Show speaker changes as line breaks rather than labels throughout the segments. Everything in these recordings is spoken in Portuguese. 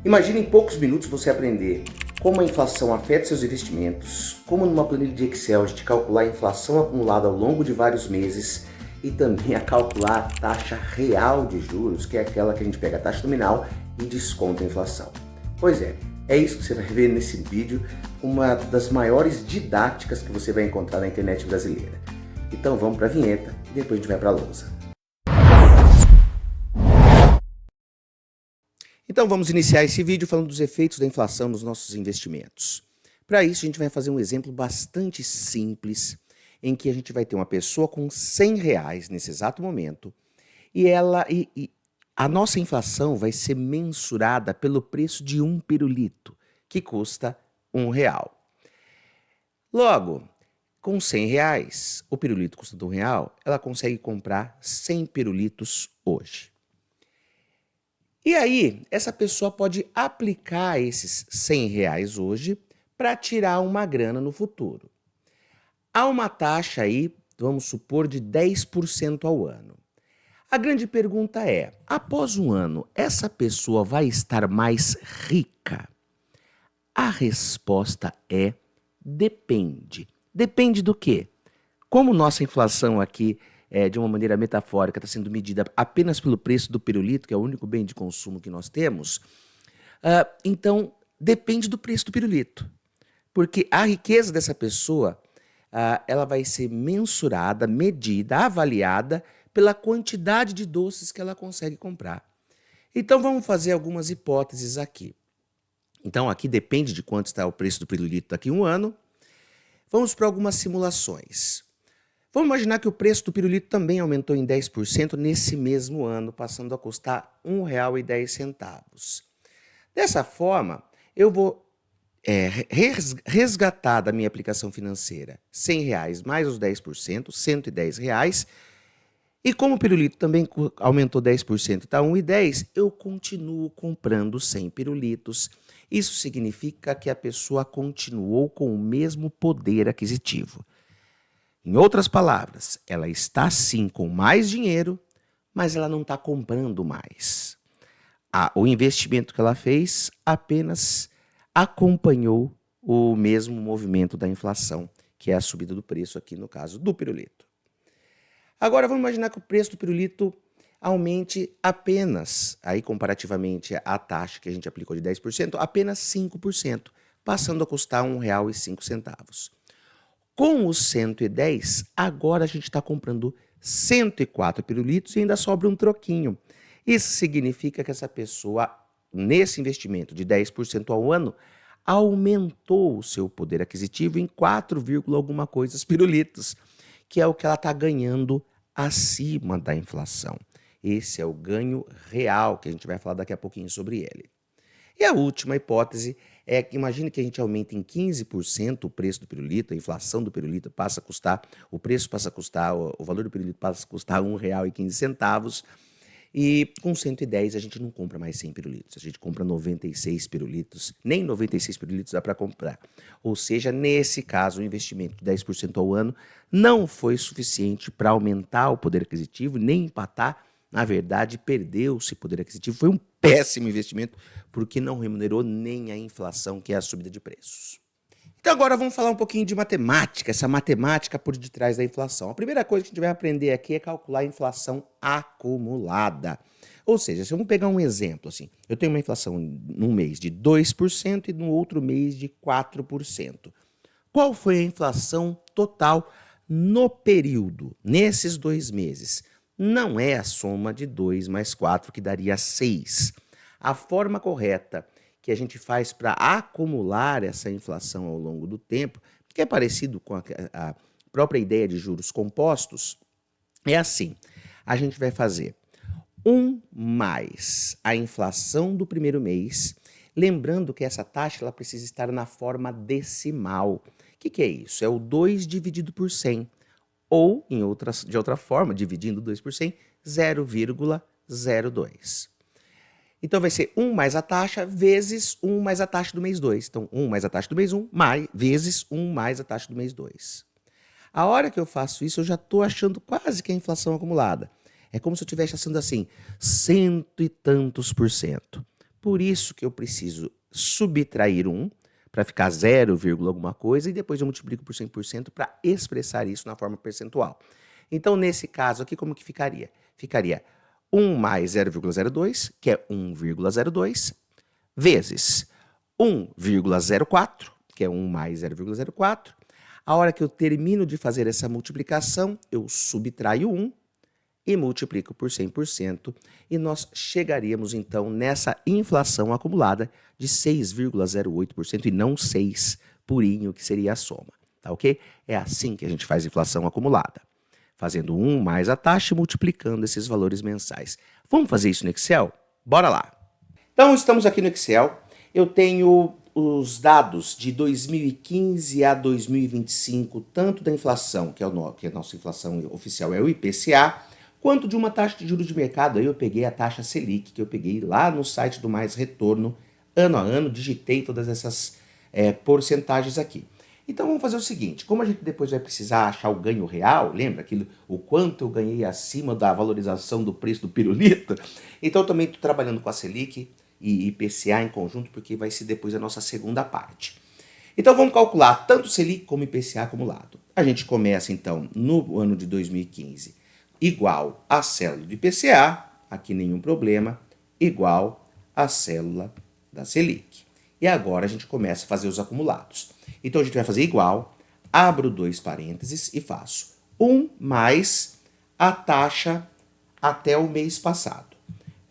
Imagine em poucos minutos você aprender como a inflação afeta seus investimentos, como numa planilha de Excel a gente calcular a inflação acumulada ao longo de vários meses e também a calcular a taxa real de juros, que é aquela que a gente pega a taxa nominal e desconta a inflação. Pois é isso que você vai ver nesse vídeo, uma das maiores didáticas que você vai encontrar na internet brasileira. Então vamos para a vinheta e depois a gente vai para a lousa. Então vamos iniciar esse vídeo falando dos efeitos da inflação nos nossos investimentos. Para isso a gente vai fazer um exemplo bastante simples, em que a gente vai ter uma pessoa com R$100 nesse exato momento e a nossa inflação vai ser mensurada pelo preço de um pirulito, que custa R$1. Logo, com R$100, o pirulito custa R$1, ela consegue comprar 100 pirulitos hoje. E aí, essa pessoa pode aplicar esses R$100 hoje para tirar uma grana no futuro. Há uma taxa aí, vamos supor, de 10% ao ano. A grande pergunta é, após um ano, essa pessoa vai estar mais rica? A resposta é depende. Depende do quê? Como nossa inflação aqui, de uma maneira metafórica, está sendo medida apenas pelo preço do pirulito, que é o único bem de consumo que nós temos, então depende do preço do pirulito. Porque a riqueza dessa pessoa, ela vai ser mensurada, medida, avaliada pela quantidade de doces que ela consegue comprar. Então vamos fazer algumas hipóteses aqui. Então aqui depende de quanto está o preço do pirulito daqui a um ano. Vamos para algumas simulações. Vamos imaginar que o preço do pirulito também aumentou em 10% nesse mesmo ano, passando a custar R$1,10. Dessa forma, eu vou resgatar da minha aplicação financeira R$100 mais os 10%, R$110. E como o pirulito também aumentou 10% e está R$1,10, eu continuo comprando 100 pirulitos. Isso significa que a pessoa continuou com o mesmo poder aquisitivo. Em outras palavras, ela está sim com mais dinheiro, mas ela não está comprando mais. O investimento que ela fez apenas acompanhou o mesmo movimento da inflação, que é a subida do preço aqui no caso do pirulito. Agora vamos imaginar que o preço do pirulito aumente apenas, aí comparativamente à taxa que a gente aplicou de 10%, apenas 5%, passando a custar R$1,05. Com os 110, agora a gente está comprando 104 pirulitos e ainda sobra um troquinho. Isso significa que essa pessoa, nesse investimento de 10% ao ano, aumentou o seu poder aquisitivo em 4, alguma coisa pirulitos, que é o que ela está ganhando acima da inflação. Esse é o ganho real, que a gente vai falar daqui a pouquinho sobre ele. E a última hipótese é que imagine que a gente aumenta em 15% o preço do pirulito, a inflação do pirulito passa a custar, o preço passa a custar, o valor do pirulito passa a custar R$1,15 e com 110 a gente não compra mais 100 pirulitos, a gente compra 96 pirulitos, nem 96 pirulitos dá para comprar. Ou seja, nesse caso, o investimento de 10% ao ano não foi suficiente para aumentar o poder aquisitivo, nem empatar. Na verdade, perdeu-se poder aquisitivo. Foi um péssimo investimento, porque não remunerou nem a inflação, que é a subida de preços. Então agora vamos falar um pouquinho de matemática, essa matemática por detrás da inflação. A primeira coisa que a gente vai aprender aqui é calcular a inflação acumulada. Ou seja, se vamos pegar um exemplo, assim, eu tenho uma inflação num mês de 2% e no outro mês de 4%. Qual foi a inflação total no período, nesses 2 meses? Não é a soma de 2 mais 4, que daria 6. A forma correta que a gente faz para acumular essa inflação ao longo do tempo, que é parecido com a própria ideia de juros compostos, é assim. A gente vai fazer 1 mais a inflação do primeiro mês, lembrando que essa taxa ela precisa estar na forma decimal. O que é isso? É o 2 dividido por 100. Ou, de outra forma, dividindo 2 por 100, 0,02. Então, vai ser 1 mais a taxa vezes 1 mais a taxa do mês 2. Então, 1 mais a taxa do mês 1 vezes 1 mais a taxa do mês 2. A hora que eu faço isso, eu já estou achando quase que a inflação acumulada. É como se eu estivesse achando assim, 100 e tantos %. Por isso que eu preciso subtrair 1 para ficar 0, alguma coisa, e depois eu multiplico por 100% para expressar isso na forma percentual. Então, nesse caso aqui, como que ficaria? Ficaria 1 mais 0,02, que é 1,02, vezes 1,04, que é 1 mais 0,04. A hora que eu termino de fazer essa multiplicação, eu subtraio 1 e multiplico por 100%, e nós chegaríamos, então, nessa inflação acumulada de 6,08% e não 6 purinho, que seria a soma, tá ok? É assim que a gente faz inflação acumulada, fazendo 1 mais a taxa e multiplicando esses valores mensais. Vamos fazer isso no Excel? Bora lá! Então, estamos aqui no Excel. Eu tenho os dados de 2015 a 2025, tanto da inflação, que é a nossa inflação oficial é o IPCA, quanto de uma taxa de juros de mercado. Aí eu peguei a taxa Selic, que eu peguei lá no site do Mais Retorno, ano a ano, digitei todas essas porcentagens aqui. Então vamos fazer o seguinte, como a gente depois vai precisar achar o ganho real, lembra aquilo, o quanto eu ganhei acima da valorização do preço do pirulito? Então eu também estou trabalhando com a Selic e IPCA em conjunto, porque vai ser depois a nossa segunda parte. Então vamos calcular tanto Selic como IPCA acumulado. A gente começa então no ano de 2015 igual a célula do IPCA, aqui nenhum problema, igual a célula da Selic. E agora a gente começa a fazer os acumulados. Então a gente vai fazer igual, abro 2 parênteses e faço 1 mais a taxa até o mês passado.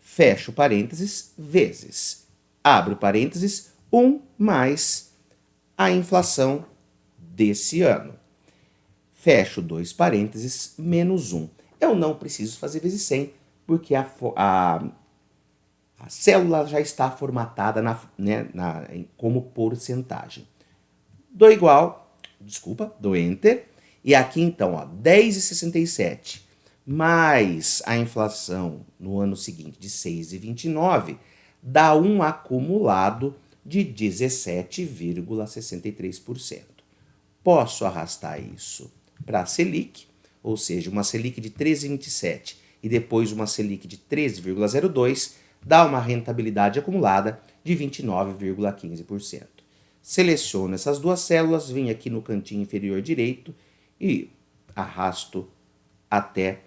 Fecho parênteses, vezes, abro parênteses, 1 mais a inflação desse ano. Fecho 2 parênteses, menos 1. Eu não preciso fazer vezes 100, porque a célula já está formatada como porcentagem. Dou Enter, e aqui então, ó, 10,67 mais a inflação no ano seguinte de 6,29 dá um acumulado de 17,63%. Posso arrastar isso para a Selic, ou seja, uma Selic de 13,27 e depois uma Selic de 13,02, dá uma rentabilidade acumulada de 29,15%. Seleciono essas duas células, venho aqui no cantinho inferior direito e arrasto até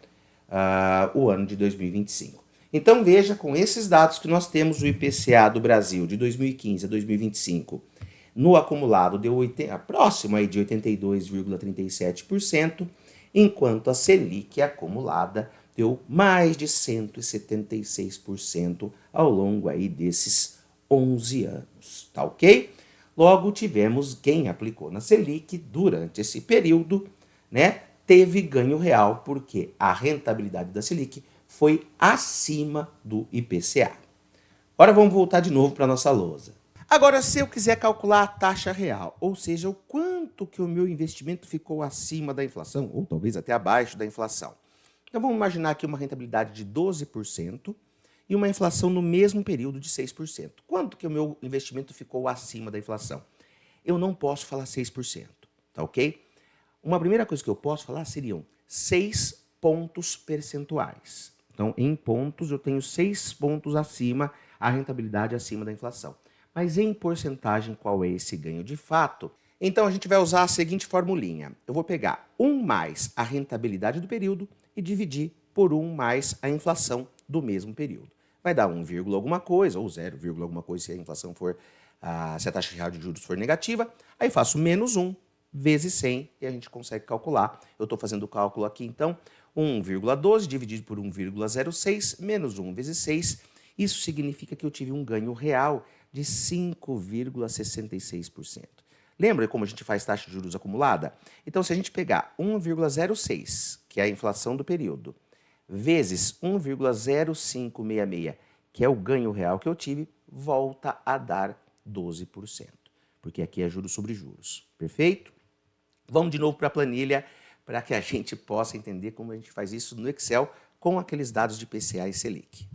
o ano de 2025. Então veja, com esses dados que nós temos, o IPCA do Brasil de 2015 a 2025, no acumulado deu próximo aí de 82,37%, enquanto a Selic acumulada deu mais de 176% ao longo aí desses 11 anos, tá ok? Logo, tivemos quem aplicou na Selic durante esse período, né, teve ganho real, porque a rentabilidade da Selic foi acima do IPCA. Agora vamos voltar de novo para a nossa lousa. Agora, se eu quiser calcular a taxa real, ou seja, o quanto que o meu investimento ficou acima da inflação, ou talvez até abaixo da inflação. Então vamos imaginar aqui uma rentabilidade de 12% e uma inflação no mesmo período de 6%. Quanto que o meu investimento ficou acima da inflação? Eu não posso falar 6%, tá ok? Uma primeira coisa que eu posso falar seriam 6 pontos percentuais. Então, em pontos, eu tenho 6 pontos acima, a rentabilidade acima da inflação. Mas em porcentagem, qual é esse ganho de fato? Então, a gente vai usar a seguinte formulinha. Eu vou pegar 1 mais a rentabilidade do período e dividir por 1 mais a inflação do mesmo período. Vai dar 1, alguma coisa, ou 0, alguma coisa se a inflação for, se a taxa real de juros for negativa. Aí faço menos 1 vezes 100 e a gente consegue calcular. Eu estou fazendo o cálculo aqui, então, 1,12 dividido por 1,06 menos 1 vezes 6. Isso significa que eu tive um ganho real de 5,66%. Lembra como a gente faz taxa de juros acumulada? Então, se a gente pegar 1,06, que é a inflação do período, vezes 1,0566, que é o ganho real que eu tive, volta a dar 12%. Porque aqui é juros sobre juros. Perfeito? Vamos de novo para a planilha para que a gente possa entender como a gente faz isso no Excel com aqueles dados de IPCA e Selic.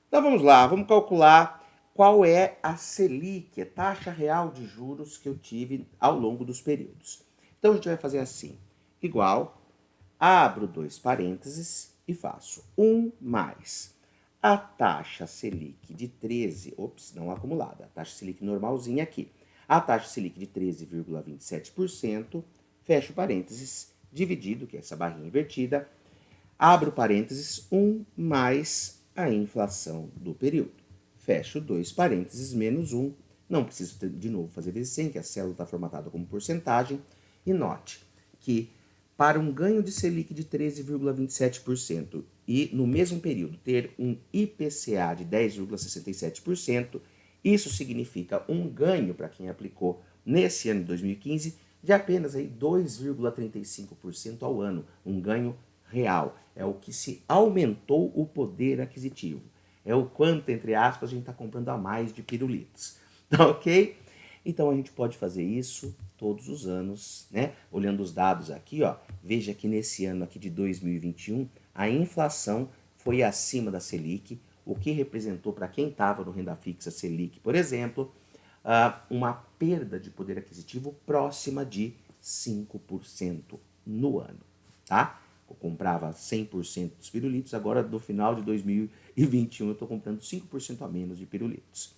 Então vamos lá, vamos calcular qual é a Selic, a taxa real de juros que eu tive ao longo dos períodos. Então a gente vai fazer assim, igual, abro 2 parênteses e faço 1 mais a taxa Selic de 13, não acumulada, a taxa Selic normalzinha aqui. A taxa Selic de 13,27%, fecho parênteses, dividido, que é essa barrinha invertida, abro parênteses, 1 mais a inflação do período. Fecho 2 parênteses, menos 1. Não preciso de novo fazer vezes 100, que a célula está formatada como porcentagem. E note que para um ganho de Selic de 13,27% e no mesmo período ter um IPCA de 10,67%, isso significa um ganho para quem aplicou nesse ano de 2015 de apenas 2,35% ao ano, um ganho real. É o que se aumentou o poder aquisitivo. É o quanto, entre aspas, a gente está comprando a mais de pirulitos. Tá ok? Então a gente pode fazer isso todos os anos, né? Olhando os dados aqui, ó, veja que nesse ano aqui de 2021, a inflação foi acima da Selic, o que representou para quem estava no renda fixa Selic, por exemplo, uma perda de poder aquisitivo próxima de 5% no ano, tá? Eu comprava 100% dos pirulitos, agora no final de 2021 eu estou comprando 5% a menos de pirulitos.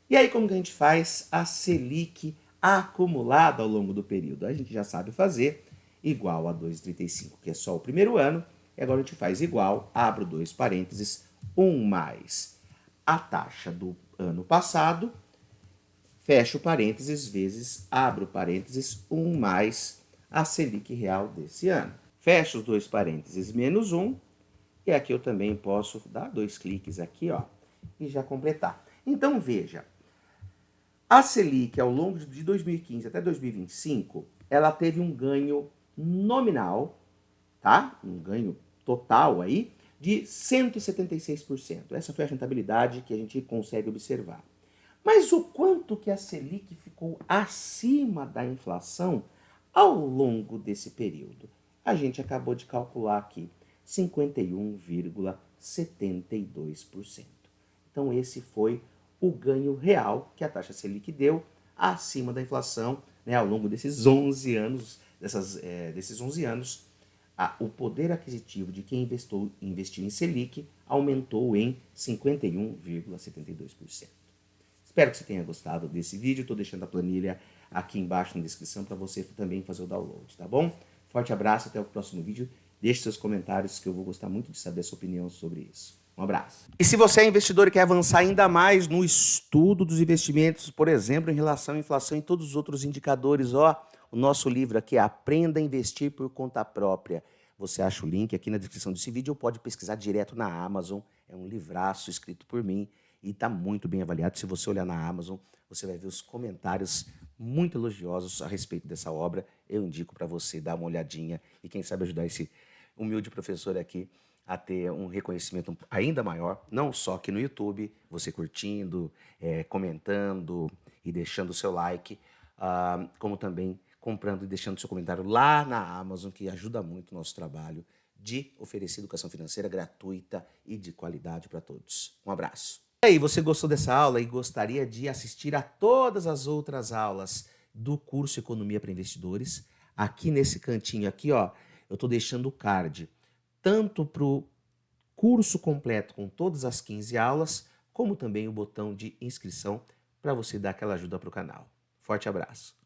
E aí como que a gente faz a Selic acumulada ao longo do período? A gente já sabe fazer igual a 2,35, que é só o primeiro ano, e agora a gente faz igual, abro 2 parênteses, 1 mais a taxa do ano passado, fecho parênteses, vezes, abro parênteses, 1 mais a Selic real desse ano. Fecho os 2 parênteses, menos 1, e aqui eu também posso dar 2 cliques aqui, ó, e já completar. Então, veja, a Selic, ao longo de 2015 até 2025, ela teve um ganho nominal, tá? Um ganho total aí, de 176%. Essa foi a rentabilidade que a gente consegue observar. Mas o quanto que a Selic ficou acima da inflação ao longo desse período? A gente acabou de calcular aqui, 51,72%. Então esse foi o ganho real que a taxa Selic deu acima da inflação, né, ao longo desses 11 anos, desses 11 anos, o poder aquisitivo de quem investiu em Selic aumentou em 51,72%. Espero que você tenha gostado desse vídeo. Estou deixando a planilha aqui embaixo na descrição para você também fazer o download, tá bom? Forte abraço, até o próximo vídeo. Deixe seus comentários que eu vou gostar muito de saber a sua opinião sobre isso. Um abraço. E se você é investidor e quer avançar ainda mais no estudo dos investimentos, por exemplo, em relação à inflação e todos os outros indicadores, ó, o nosso livro aqui é Aprenda a Investir por Conta Própria. Você acha o link aqui na descrição desse vídeo ou pode pesquisar direto na Amazon. É um livraço escrito por mim e está muito bem avaliado. Se você olhar na Amazon, você vai ver os comentários muito elogiosos a respeito dessa obra. Eu indico para você dar uma olhadinha e quem sabe ajudar esse humilde professor aqui a ter um reconhecimento ainda maior, não só aqui no YouTube, você curtindo, comentando e deixando o seu like, como também comprando e deixando seu comentário lá na Amazon, que ajuda muito o nosso trabalho de oferecer educação financeira gratuita e de qualidade para todos. Um abraço. E aí, você gostou dessa aula e gostaria de assistir a todas as outras aulas do curso Economia para Investidores? Aqui nesse cantinho aqui, ó, eu estou deixando o card tanto para o curso completo com todas as 15 aulas, como também o botão de inscrição para você dar aquela ajuda para o canal. Forte abraço!